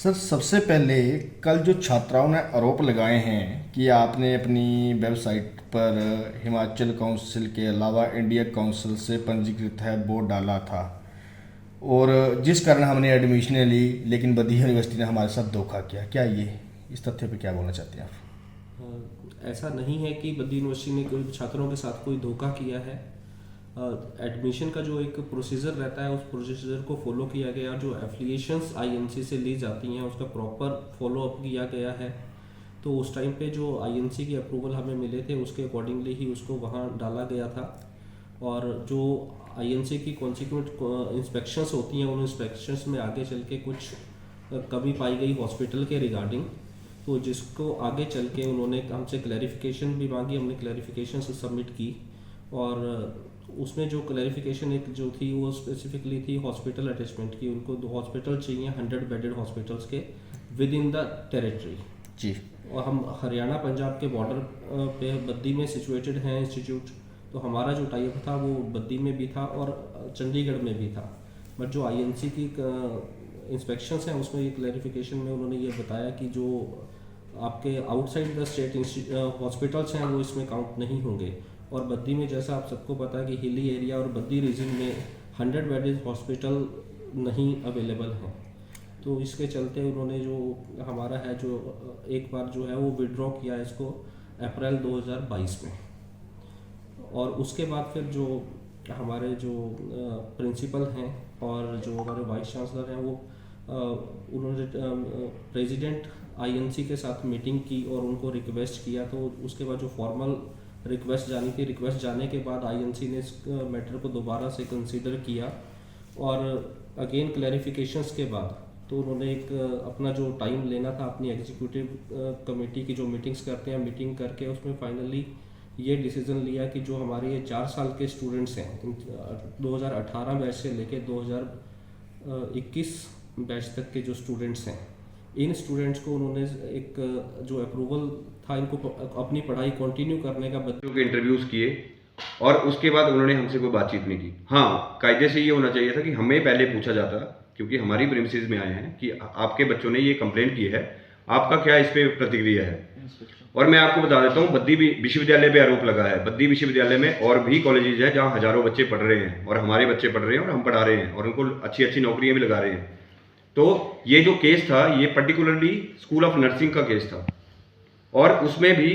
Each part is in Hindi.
सर, सबसे पहले कल जो छात्राओं ने आरोप लगाए हैं कि आपने अपनी वेबसाइट पर हिमाचल काउंसिल के अलावा इंडिया काउंसिल से पंजीकृत है बोर्ड डाला था, और जिस कारण हमने एडमिशन ली, लेकिन बद्दी यूनिवर्सिटी ने हमारे साथ धोखा किया। क्या ये इस तथ्य पे क्या बोलना चाहते हैं आप? ऐसा नहीं है कि बद्दी यूनिवर्सिटी ने कोई छात्रों के साथ कोई धोखा किया है। एडमिशन का जो एक प्रोसीजर रहता है, उस प्रोसीजर को फॉलो किया गया। जो एफिलिएशंस आईएनसी से ली जाती हैं उसका प्रॉपर फॉलो अप किया गया है। तो उस टाइम पे जो आईएनसी की अप्रूवल हमें मिले थे उसके अकॉर्डिंगली ही उसको वहाँ डाला गया था। और जो आईएनसी की कॉन्सिक्वेंट इंस्पेक्शंस होती हैं, उन इंस्पेक्शंस में आगे चल के कुछ कमी पाई गई हॉस्पिटल के रिगार्डिंग, तो जिसको आगे चल के उन्होंने हमसे क्लैरिफिकेशन भी मांगी। हमने क्लैरिफिकेशन से सबमिट की, और उसमें जो क्लैरिफिकेशन एक जो थी वो स्पेसिफिकली थी हॉस्पिटल अटैचमेंट की। उनको 2 हॉस्पिटल चाहिए 100 बेडेड हॉस्पिटल्स के विद इन द टेरिटरी जी। और हम हरियाणा पंजाब के बॉर्डर पे बद्दी में सिचुएटेड हैं इंस्टीट्यूट। तो हमारा जो टाइप था वो बद्दी में भी था और चंडीगढ़ में भी था। बट जो आईएनसी की इंस्पेक्शंस हैं उसमें ये क्लैरिफिकेशन में उन्होंने ये बताया कि जो आपके आउटसाइड द स्टेट हॉस्पिटल्स हैं वो इसमें काउंट नहीं होंगे। और बद्दी में जैसा आप सबको पता है कि हिली एरिया और बद्दी रीजन में 100 बेडेड हॉस्पिटल नहीं अवेलेबल हैं। तो इसके चलते उन्होंने जो हमारा है जो एक बार जो है वो विड्रॉ किया इसको अप्रैल 2022 में। और उसके बाद फिर जो हमारे जो प्रिंसिपल हैं और जो हमारे वाइस चांसलर हैं वो उन्होंने प्रेसिडेंट आईएनसी के साथ मीटिंग की और उनको रिक्वेस्ट किया। तो उसके बाद जो फॉर्मल रिक्वेस्ट जानी थी, रिक्वेस्ट जाने के बाद आईएनसी ने इस मैटर को दोबारा से कंसीडर किया और अगेन क्लैरिफिकेशंस के बाद तो उन्होंने एक अपना जो टाइम लेना था अपनी एग्जीक्यूटिव कमेटी की जो मीटिंग्स करते हैं, मीटिंग करके उसमें फाइनली ये डिसीजन लिया कि जो हमारे ये 4 साल के स्टूडेंट्स हैं 2018 बैच से लेके 2021 बैच तक के जो स्टूडेंट्स हैं, इन स्टूडेंट्स को उन्होंने एक जो अप्रूवल था इनको अपनी पढ़ाई कंटिन्यू करने का बच्चों के इंटरव्यूज़ किए और उसके बाद उन्होंने हमसे कोई बातचीत नहीं की। हाँ, कायदे से ये होना चाहिए था कि हमें पहले पूछा जाता, क्योंकि हमारी प्रेमिसेस में आए हैं कि आपके बच्चों ने ये कंप्लेंट की है, आपका क्या इस पर प्रतिक्रिया है। और मैं आपको बता देता हूँ, बद्दी विश्वविद्यालय पे आरोप लगा है। बद्दी विश्वविद्यालय में और भी कॉलेजेज हैं जहाँ हज़ारों बच्चे पढ़ रहे हैं और हमारे बच्चे पढ़ रहे हैं और हम पढ़ा रहे हैं और उनको अच्छी अच्छी नौकरियाँ भी लगा रहे हैं। तो ये जो केस था ये पर्टिकुलरली स्कूल ऑफ नर्सिंग का केस था और उसमें भी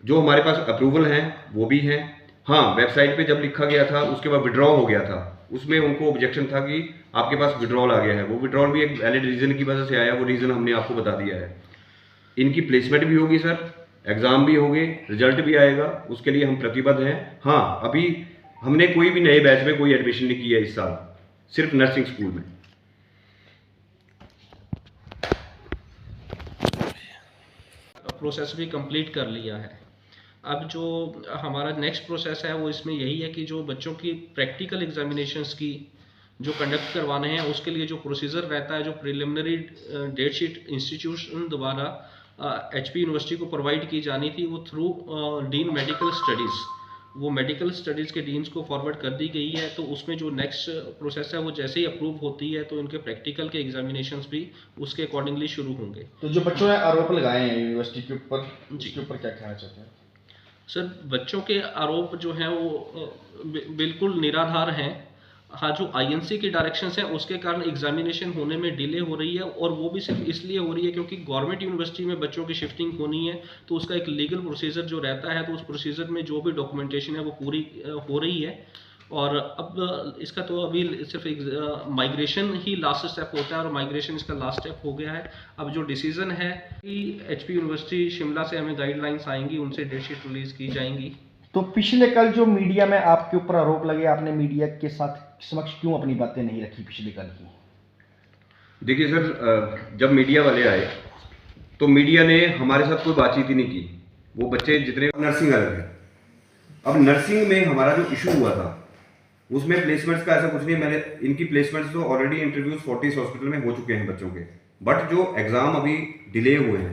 जो हमारे पास अप्रूवल हैं वो भी हैं। हाँ, वेबसाइट पे जब लिखा गया था उसके बाद विड्रॉ हो गया था, उसमें उनको ऑब्जेक्शन था कि आपके पास विड्रॉल आ गया है। वो विड्रॉल भी एक वैलिड रीज़न की वजह से आया, वो रीज़न हमने आपको बता दिया है। इनकी प्लेसमेंट भी होगी सर, एग्ज़ाम भी होंगे, रिजल्ट भी आएगा, उसके लिए हम प्रतिबद्ध हैं। हाँ, अभी हमने कोई भी नए बैच में कोई एडमिशन नहीं किया इस साल, सिर्फ नर्सिंग स्कूल में। प्रोसेस भी कंप्लीट कर लिया है। अब जो हमारा नेक्स्ट प्रोसेस है वो इसमें यही है कि जो बच्चों की प्रैक्टिकल एग्जामिनेशंस की जो कंडक्ट करवाने हैं उसके लिए जो प्रोसीजर रहता है, जो प्रिलिमिनरी डेट शीट इंस्टीट्यूशन द्वारा एचपी यूनिवर्सिटी को प्रोवाइड की जानी थी, वो थ्रू डीन मेडिकल स्टडीज़, वो मेडिकल स्टडीज़ के डीन्स को फॉरवर्ड कर दी गई है। तो उसमें जो नेक्स्ट प्रोसेस है वो जैसे ही अप्रूव होती है तो इनके प्रैक्टिकल के एग्जामिनेशंस भी उसके अकॉर्डिंगली शुरू होंगे। तो जो बच्चों ने आरोप लगाए हैं यूनिवर्सिटी के ऊपर, उसके ऊपर क्या कहना चाहते हैं? सर, बच्चों के आरोप जो हैं वो बिल्कुल निराधार हैं। हाँ, जो आईएनसी की डायरेक्शंस हैं उसके कारण एग्जामिनेशन होने में डिले हो रही है, और वो भी सिर्फ इसलिए हो रही है क्योंकि गवर्नमेंट यूनिवर्सिटी में बच्चों की शिफ्टिंग होनी है। तो उसका एक लीगल प्रोसीजर जो रहता है, तो उस प्रोसीजर में जो भी डॉक्यूमेंटेशन है वो पूरी हो रही है। और अब इसका तो अभी सिर्फ एक माइग्रेशन ही लास्ट स्टेप होता है और माइग्रेशन इसका लास्ट स्टेप हो गया है। अब जो डिसीजन है कि एचपी यूनिवर्सिटी शिमला से हमें गाइडलाइंस आएंगी, उनसे डेट शीट रिलीज की जाएंगी। तो पिछले कल जो मीडिया में आपके ऊपर आरोप लगे, आपने मीडिया के साथ समक्ष क्यों अपनी बातें नहीं रखी पिछले कल की? देखिए सर, जब मीडिया वाले आए तो मीडिया ने हमारे साथ कोई बातचीत ही नहीं की। वो बच्चे जितने नर्सिंग अलग है, अब नर्सिंग में हमारा जो इशू हुआ था उसमें प्लेसमेंट्स का ऐसा कुछ नहीं। मैंने इनकी प्लेसमेंट्स तो ऑलरेडी इंटरव्यूज 40 हॉस्पिटल में हो चुके हैं बच्चों के, बट जो एग्ज़ाम अभी डिले हुए हैं